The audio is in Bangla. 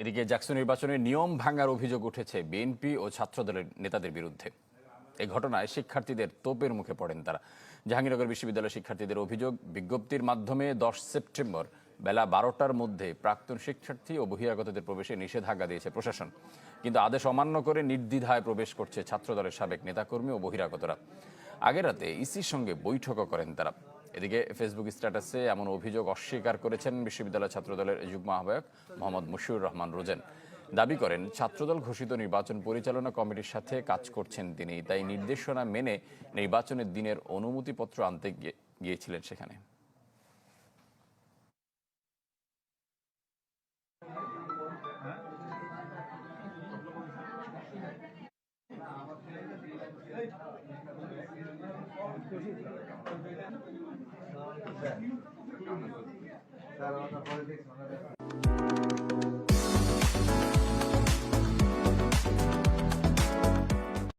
এদিকে জাকসু নির্বাচনের নিয়ম ভাঙার অভিযোগ উঠেছে বিএনপি ও ছাত্রদলের নেতাদের বিরুদ্ধে। এই ঘটনায় শিক্ষার্থীদের তোপের মুখে পড়েন তারা। জাহাঙ্গীরনগর বিশ্ববিদ্যালয়ের শিক্ষার্থীদের অভিযোগ, বিজ্ঞপ্তির মাধ্যমে 10 সেপ্টেম্বর বেলা 12টার মধ্যে প্রাক্তন শিক্ষার্থী ও বহিরাগতদের প্রবেশে নিষেধাজ্ঞা দিয়েছে প্রশাসন, কিন্তু আদেশ অমান্য করে নির্দ্বিধায় প্রবেশ করছে ছাত্রদলের সাবেক নেতাকর্মী ও বহিরাগতরা। আগের রাতে ইসির সঙ্গে বৈঠকও করেন তারা। এদিকে ফেসবুক স্ট্যাটাসে এমন অভিযোগ অস্বীকার করেছেন বিশ্ববিদ্যালয় ছাত্রদলের যুগ্ম আহ্বায়ক মোহাম্মদ মুশিউর রহমান রোজেন। দাবি করেন ছাত্রদল ঘোষিত নির্বাচন পরিচালনা কমিটির সাথে কাজ করছেন তিনি, তাই নির্দেশনা মেনে নির্বাচনের দিনের অনুমতিপত্র আনতে গিয়েছিলেন সেখানে।